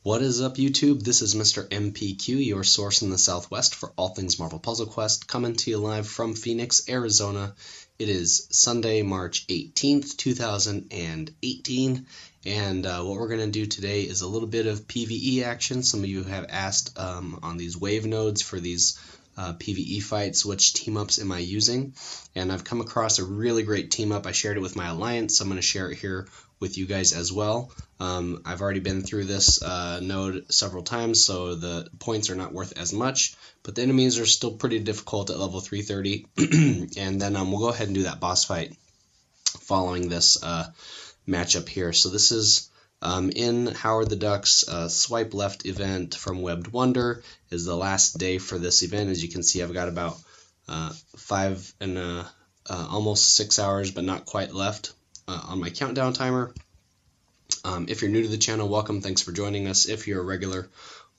What is up, YouTube? This is Mr. MPQ, your source in the Southwest for all things Marvel Puzzle Quest, coming to you live from Phoenix, Arizona. It is Sunday, March 18th, 2018, and what we're going to do today is a little bit of PvE action. Some of you have asked on these wave nodes for these PvE fights, which team-ups am I using? And I've come across a really great team-up. I shared it with my alliance, so I'm going to share it here with you guys as well. I've already been through this node several times, so the points are not worth as much, but the enemies are still pretty difficult at level 330. And then we'll go ahead and do that boss fight following this matchup here. So this is in Howard the Duck's Swipe Left event from Webbed Wonder. Is the last day for this event. As you can see, I've got about 5 and almost 6 hours, but not quite left on my countdown timer. If you're new to the channel, welcome. Thanks for joining us. If you're a regular,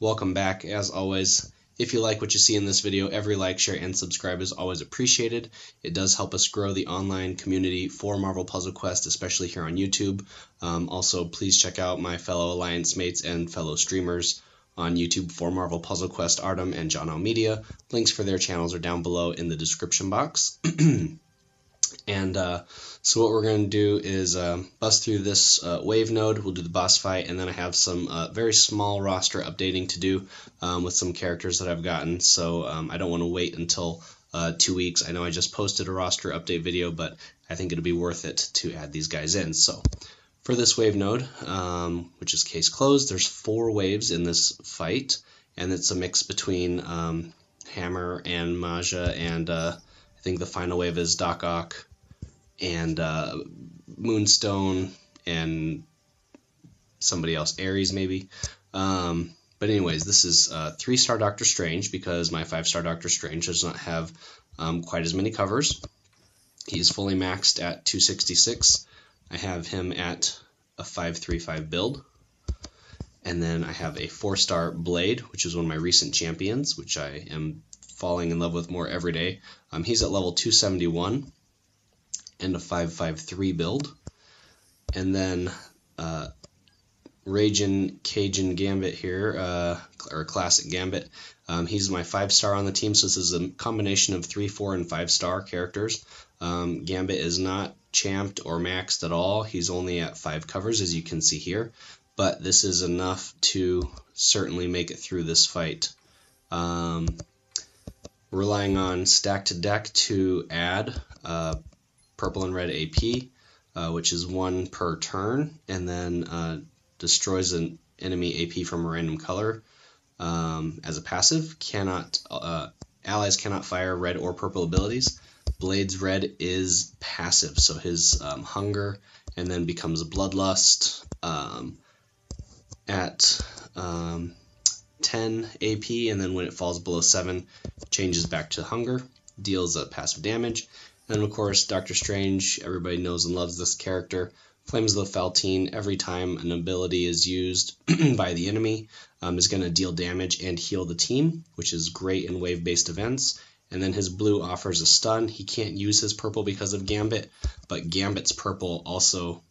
welcome back. As always, if you like what you see in this video, every like, share, and subscribe is always appreciated. It does help us grow the online community for Marvel Puzzle Quest, especially here on YouTube. Also, please check out my fellow alliance mates and fellow streamers on YouTube for Marvel Puzzle Quest, Artum, and JonEl Media. Links for their channels are down below in the description box. And so what we're going to do is bust through this wave node. We'll do the boss fight, and then I have some very small roster updating to do with some characters that I've gotten. So I don't want to wait until 2 weeks. I know I just posted a roster update video, but I think it'll be worth it to add these guys in. So for this wave node, which is case closed, there's 4 waves in this fight, and it's a mix between Hammer and Maja, and I think the final wave is Doc Ock and Moonstone and somebody else, Ares maybe. But anyways, this is 3-star Doctor Strange, because my 5-star Doctor Strange does not have quite as many covers. He's fully maxed at 266. I have him at a 535 build. And then I have a 4-star Blade, which is one of my recent champions, which I am falling in love with more every day. He's at level 271 and a 553 build. And then Ragin' Cajun Gambit here, or Classic Gambit. He's my 5-star on the team, so this is a combination of 3, 4, and 5-star characters. Gambit is not champed or maxed at all. He's only at 5 covers, as you can see here. But this is enough to certainly make it through this fight. Relying on Stack to Deck to add purple and red AP, which is 1 per turn, and then destroys an enemy AP from a random color as a passive. Allies cannot fire red or purple abilities. Blade's red is passive, so his hunger and then becomes bloodlust at 10 AP, and then when it falls below 7, changes back to hunger, deals passive damage. And of course, Doctor Strange, everybody knows and loves this character. Flames of the Feltine, every time an ability is used by the enemy, is going to deal damage and heal the team, which is great in wave-based events. And then his blue offers a stun. He can't use his purple because of Gambit, but Gambit's purple also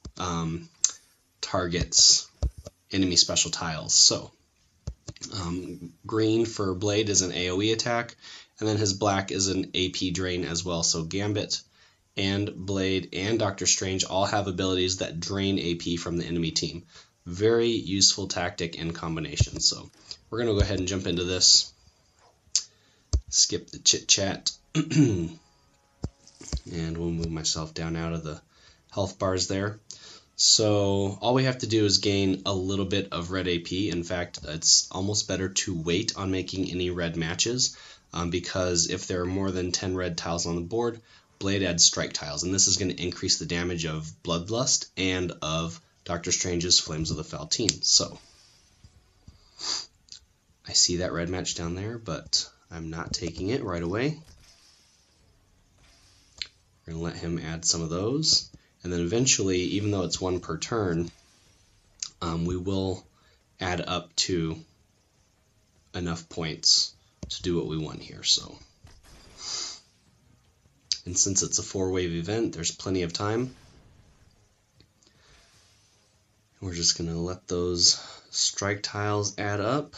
targets enemy special tiles. So green for Blade is an AoE attack, and then his black is an AP drain as well. So Gambit and Blade and Doctor Strange all have abilities that drain AP from the enemy team. Very useful tactic and combination. So we're going to go ahead and jump into this. Skip the chit chat. And we'll move myself down out of the health bars there. So all we have to do is gain a little bit of red AP. In fact, it's almost better to wait on making any red matches, because if there are more than 10 red tiles on the board, Blade adds strike tiles, and this is going to increase the damage of Bloodlust and of Doctor Strange's Flames of the Feltine. So I see that red match down there, but I'm not taking it right away. We're going to let him add some of those. And then eventually, even though it's 1 per turn, we will add up to enough points to do what we want here. So, and since it's a 4-wave event, there's plenty of time. We're just going to let those strike tiles add up.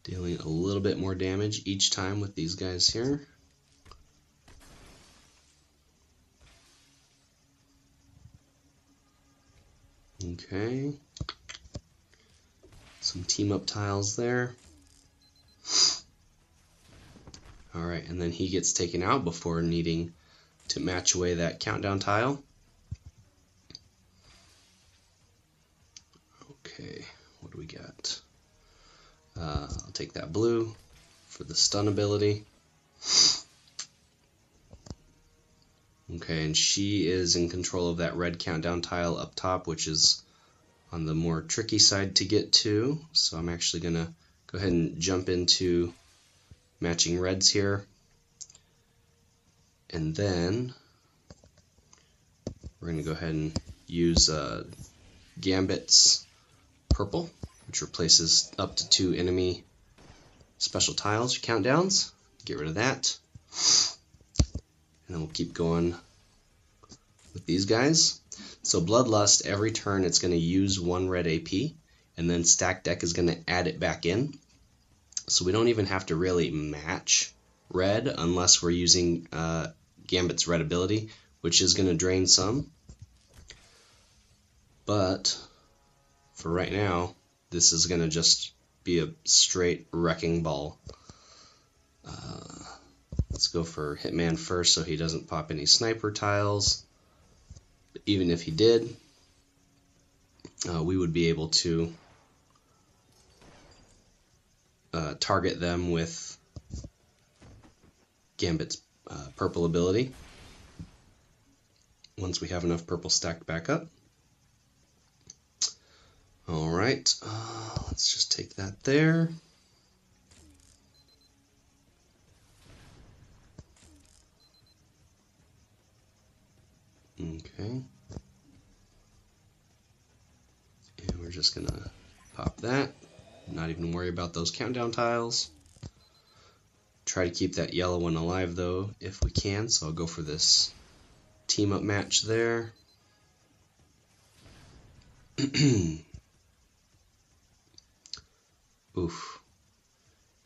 Dealing a little bit more damage each time with these guys here. Okay. Some team up tiles there. Alright, and then he gets taken out before needing to match away that countdown tile. Okay, what do we got? I'll take that blue for the stun ability. Okay, and she is in control of that red countdown tile up top, which is on the more tricky side to get to. So I'm actually going to go ahead and jump into matching reds here. And then we're going to go ahead and use Gambit's purple, which replaces up to 2 enemy special tiles or countdowns. Get rid of that. And then we'll keep going with these guys. So Bloodlust, every turn it's going to use 1 red AP, and then Stack Deck is going to add it back in. So we don't even have to really match red unless we're using Gambit's red ability, which is going to drain some. But for right now, this is going to just be a straight wrecking ball. Let's go for Hitman first so he doesn't pop any sniper tiles. But even if he did, we would be able to target them with Gambit's purple ability once we have enough purple stacked back up. Alright, let's just take that there. Okay. And we're just going to pop that. Not even worry about those countdown tiles. Try to keep that yellow one alive though, if we can. So I'll go for this team up match there. Oof.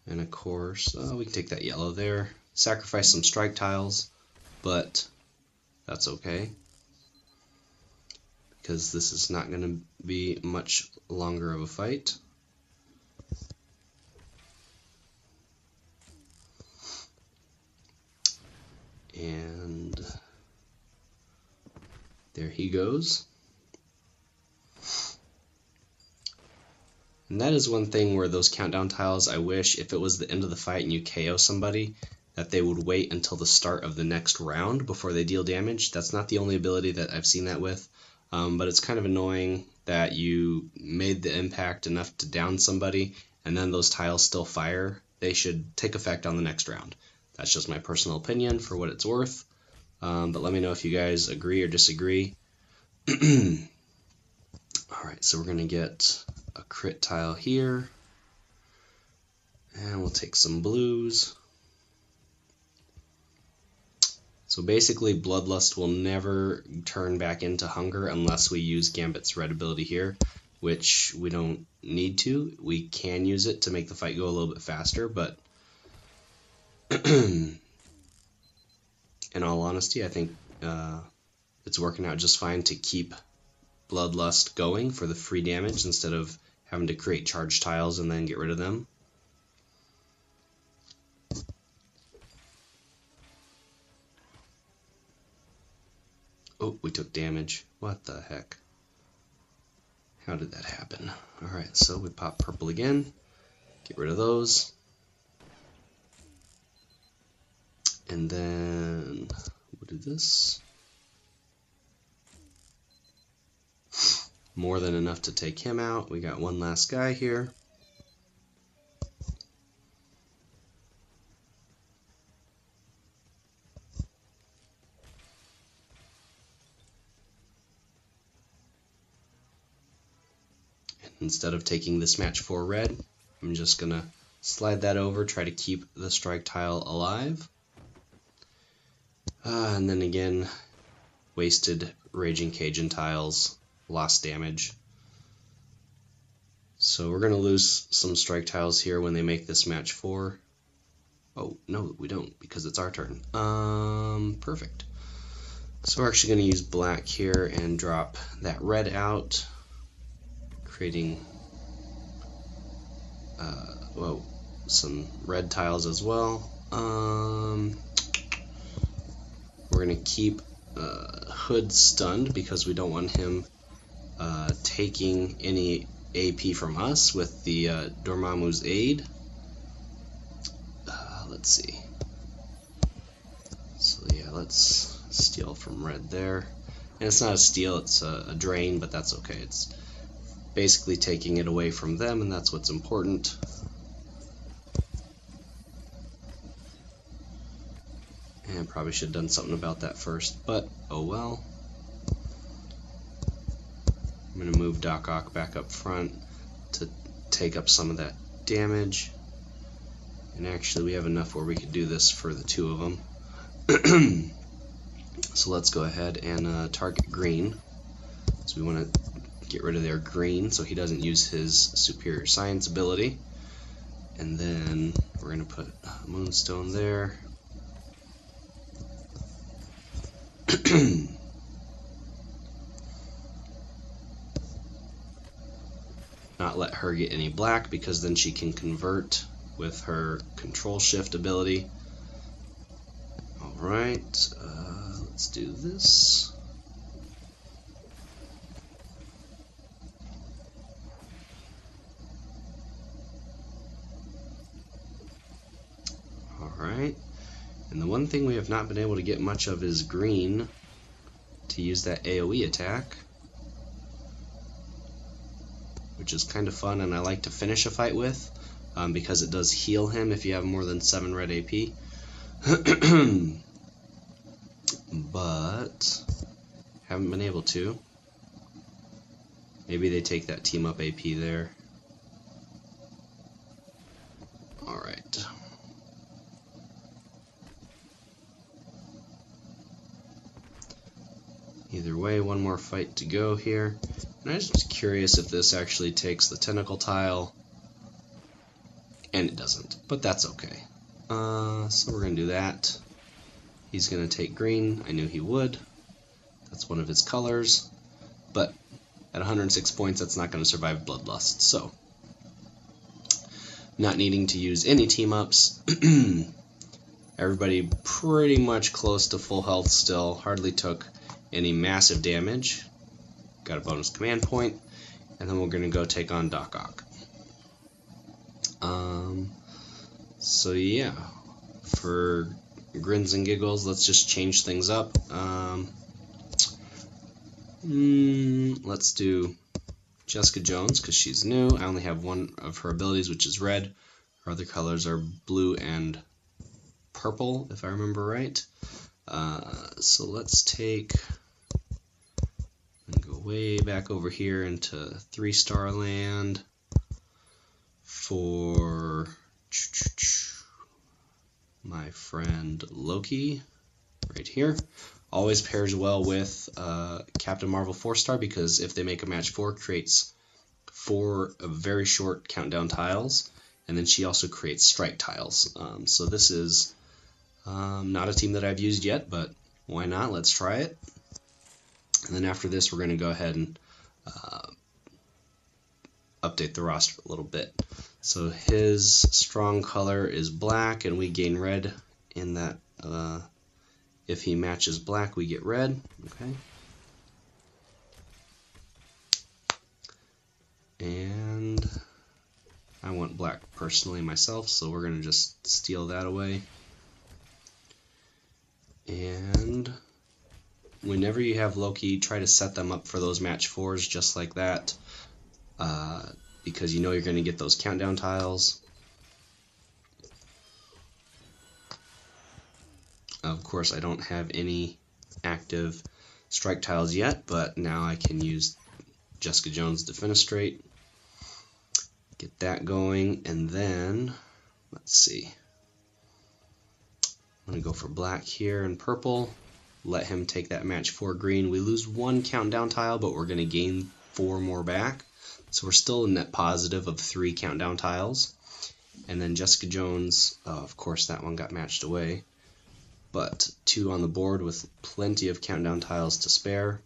And of course, we can take that yellow there. Sacrifice some strike tiles, but that's okay, because this is not going to be much longer of a fight. And there he goes. And that is one thing where those countdown tiles, I wish if it was the end of the fight and you KO somebody, that they would wait until the start of the next round before they deal damage. That's not the only ability that I've seen that with, but it's kind of annoying that you made the impact enough to down somebody and then those tiles still fire. They should take effect on the next round. That's just my personal opinion for what it's worth, but let me know if you guys agree or disagree. Alright, so we're going to get a crit tile here, and we'll take some blues. So basically Bloodlust will never turn back into Hunger unless we use Gambit's red ability here, which we don't need to. We can use it to make the fight go a little bit faster, but in all honesty, I think it's working out just fine to keep Bloodlust going for the free damage instead of having to create charge tiles and then get rid of them. Oh, we took damage. What the heck? How did that happen? Alright, so we pop purple again. Get rid of those. And then we'll do this. More than enough to take him out. We got one last guy here. And instead of taking this match for red, I'm just gonna slide that over, try to keep the strike tile alive. And then again, wasted Raging Cajun tiles, lost damage. So we're going to lose some strike tiles here when they make this match 4. Oh, no, we don't, because it's our turn. Perfect. So we're actually going to use black here and drop that red out, creating some red tiles as well. We're going to keep Hood stunned because we don't want him taking any AP from us with the Dormammu's aid. Let's see. So yeah, let's steal from red there. And it's not a steal, it's a drain, but that's okay. It's basically taking it away from them, and that's what's important. And probably should have done something about that first, but oh well. I'm going to move Doc Ock back up front to take up some of that damage. And actually we have enough where we could do this for the 2 of them. So let's go ahead and target green. So we want to get rid of their green so he doesn't use his superior science ability. And then we're going to put Moonstone there. Not let her get any black because then she can convert with her control shift ability. Alright, let's do this. Alright, and the one thing we have not been able to get much of is green to use that AoE attack, which is kind of fun, and I like to finish a fight with because it does heal him if you have more than 7 red AP. But haven't been able to. Maybe they take that team up AP there. Alright. Either way, one more fight to go here. And I'm just curious if this actually takes the tentacle tile. And it doesn't, but that's okay. So we're going to do that. He's going to take green. I knew he would. That's one of his colors. But at 106 points, that's not going to survive Bloodlust. So, not needing to use any team-ups. Everybody pretty much close to full health still. Hardly took any massive damage. Got a bonus command point. And then we're going to go take on Doc Ock. So yeah, for grins and giggles, let's just change things up. Let's do Jessica Jones because she's new. I only have one of her abilities, which is red. Her other colors are blue and purple, if I remember right. So let's take and go way back over here into 3-star land for my friend Loki right here. Always pairs well with Captain Marvel 4-star because if they make a match 4, creates 4 very short countdown tiles, and then she also creates strike tiles. So this is not a team that I've used yet, but why not? Let's try it. And then after this, we're going to go ahead and update the roster a little bit. So his strong color is black, and we gain red in that. If he matches black, we get red. Okay. And I want black personally myself, so we're going to just steal that away. And whenever you have Loki, try to set them up for those match 4s just like that, because you know you're going to get those countdown tiles. Of course, I don't have any active strike tiles yet, but now I can use Jessica Jones Defenestrate. Get that going, and then, let's see. I'm going to go for black here and purple. Let him take that match for green. We lose 1 countdown tile, but we're going to gain 4 more back. So we're still a net positive of 3 countdown tiles. And then Jessica Jones, of course that one got matched away. But 2 on the board with plenty of countdown tiles to spare.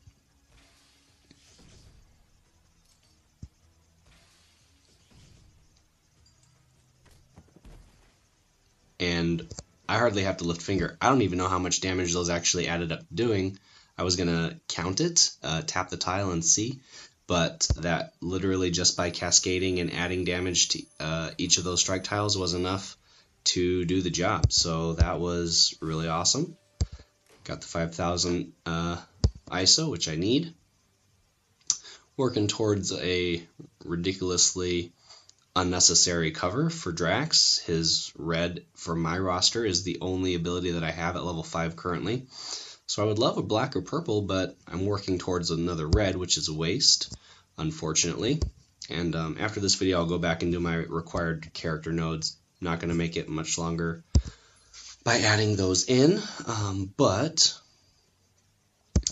And I hardly have to lift finger. I don't even know how much damage those actually added up doing. I was going to count it, tap the tile and see, but that literally just by cascading and adding damage to each of those strike tiles was enough to do the job. So that was really awesome. Got the 5000 ISO, which I need. Working towards a ridiculously unnecessary cover for Drax. His red for my roster is the only ability that I have at level 5 currently. So I would love a black or purple, but I'm working towards another red, which is a waste, unfortunately. And after this video, I'll go back and do my required character nodes. I'm not going to make it much longer by adding those in, but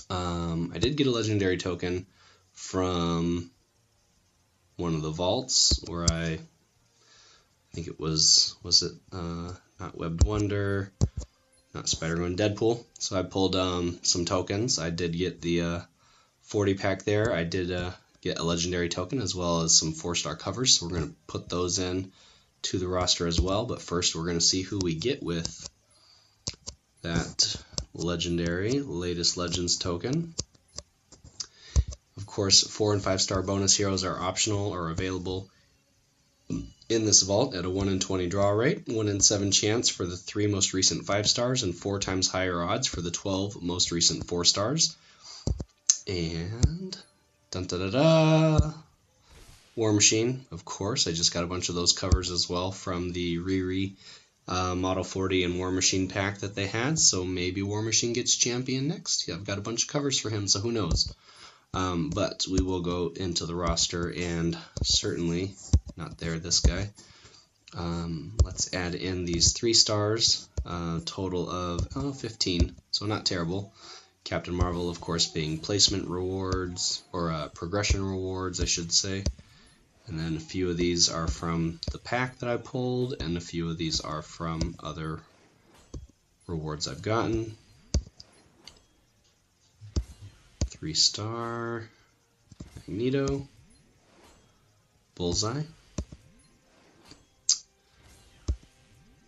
I did get a legendary token from one of the vaults where I think it was it not Webbed Wonder, not Spider-Man, Deadpool. So I pulled some tokens. I did get the 40 pack there. I did get a legendary token as well as some 4-star covers. So we're going to put those in to the roster as well. But first we're going to see who we get with that legendary latest Legends token. Of course, 4- and 5-star bonus heroes are optional or available in this vault at a 1 in 20 draw rate, 1 in 7 chance for the 3 most recent 5 stars, and 4 times higher odds for the 12 most recent 4 stars. And dun da da da, War Machine, of course. I just got a bunch of those covers as well from the Riri Model 40 and War Machine pack that they had. So maybe War Machine gets champion next. Yeah, I've got a bunch of covers for him, so who knows. But we will go into the roster and certainly not there, this guy. Let's add in these 3 stars, total of 15, so not terrible. Captain Marvel, of course, being placement rewards, or progression rewards, I should say. And then a few of these are from the pack that I pulled, and a few of these are from other rewards I've gotten. 3-star Magneto, Bullseye,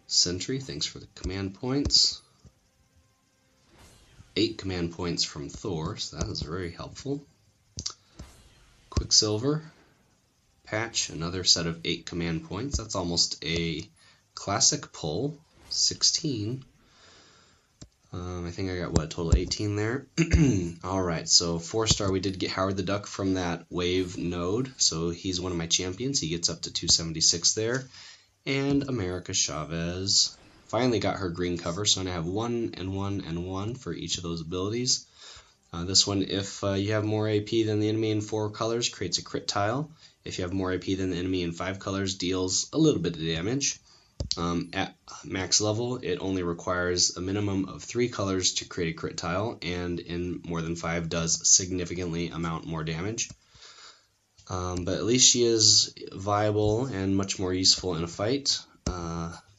Sentry, thanks for the command points. 8 command points from Thor, so that was very helpful. Quicksilver, Patch, another set of 8 command points. That's almost a classic pull, 16. I think I got, what, a total of 18 there. Alright, so 4-star, we did get Howard the Duck from that wave node, so he's one of my champions. He gets up to 276 there. And America Chavez finally got her green cover, so I'm going to have 1 and 1 and 1 for each of those abilities. This one, if you have more AP than the enemy in 4 colors, creates a crit tile. If you have more AP than the enemy in 5 colors, deals a little bit of damage. At max level, it only requires a minimum of 3 colors to create a crit tile, and in more than 5 does significantly amount more damage. But at least she is viable and much more useful in a fight.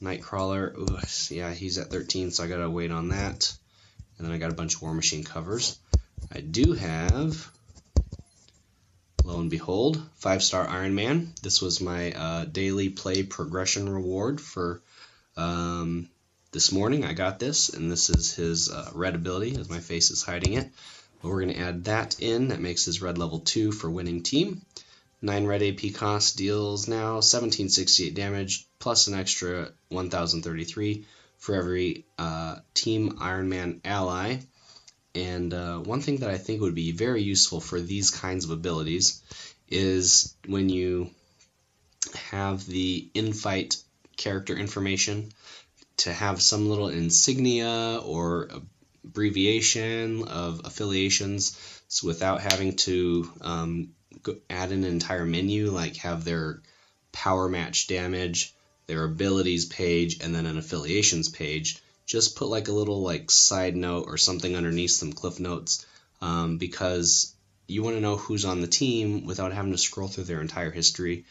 Nightcrawler, ooh, yeah, he's at 13, so I gotta wait on that. And then I got a bunch of War Machine covers. I do have, lo and behold, 5-star Iron Man. This was my daily play progression reward for this morning. I got this, and this is his red ability, as my face is hiding it. But we're going to add that in. That makes his red level 2 for winning team. 9 red AP cost, deals now 1768 damage, plus an extra 1033 for every Team Iron Man ally. And one thing that I think would be very useful for these kinds of abilities is when you have the in-fight character information, to have some little insignia or abbreviation of affiliations, so without having to add an entire menu, like have their power match damage, their abilities page, and then an affiliations page. just put like a little like side note or something underneath, some cliff notes, because you want to know who's on the team without having to scroll through their entire history.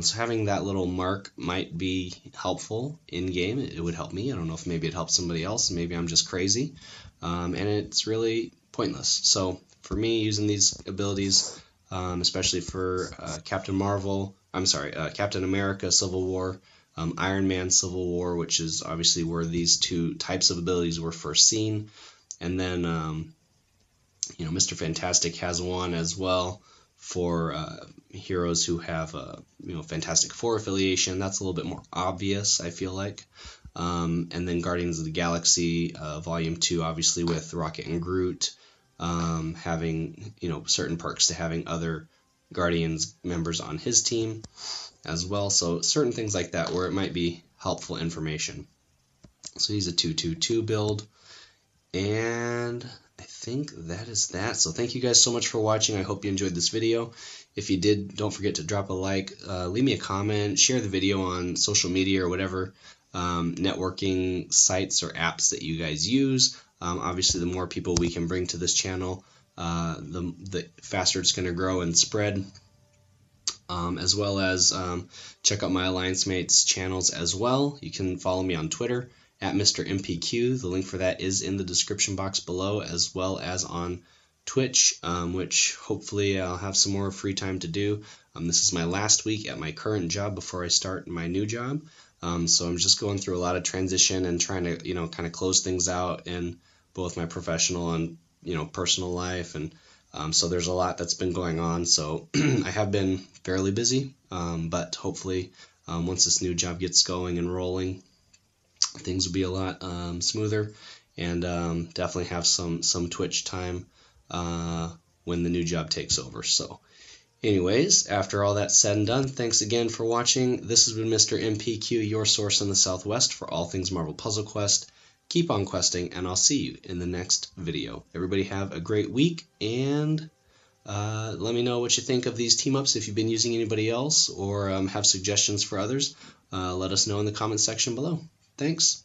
So having that little mark might be helpful in game. It would help me. I don't know if maybe it helps somebody else. Maybe I'm just crazy, and it's really pointless. So for me, using these abilities, especially for Captain America, Civil War, Iron Man, Civil War, which is obviously where these two types of abilities were first seen, and then Mr. Fantastic has one as well for heroes who have Fantastic Four affiliation. That's a little bit more obvious, I feel like. And then Guardians of the Galaxy Volume 2, obviously with Rocket and Groot, having certain perks to having other Guardians members on his team as well. So certain things like that where it might be helpful information. So he's a 2-2-2 build, and I think that is that. So thank you guys so much for watching. I hope you enjoyed this video. If you did, don't forget to drop a like, leave me a comment, share the video on social media or whatever networking sites or apps that you guys use. Obviously, the more people we can bring to this channel, the faster it's going to grow and spread. As well as check out my Alliance Mates channels as well. You can follow me on Twitter at Mr. MPQ. The link for that is in the description box below, as well as on Twitch, which hopefully I'll have some more free time to do. This is my last week at my current job before I start my new job. So I'm just going through a lot of transition and trying to, kind of close things out in both my professional and, personal life. And so there's a lot that's been going on. So I have been fairly busy, but hopefully once this new job gets going and rolling, things will be a lot smoother, and definitely have some Twitch time when the new job takes over. So anyways, after all that said and done, thanks again for watching. This has been Mr. MPQ, your source in the Southwest for all things Marvel Puzzle Quest. Keep on questing, and I'll see you in the next video. Everybody have a great week, and let me know what you think of these team-ups. If you've been using anybody else or have suggestions for others, let us know in the comment section below. Thanks.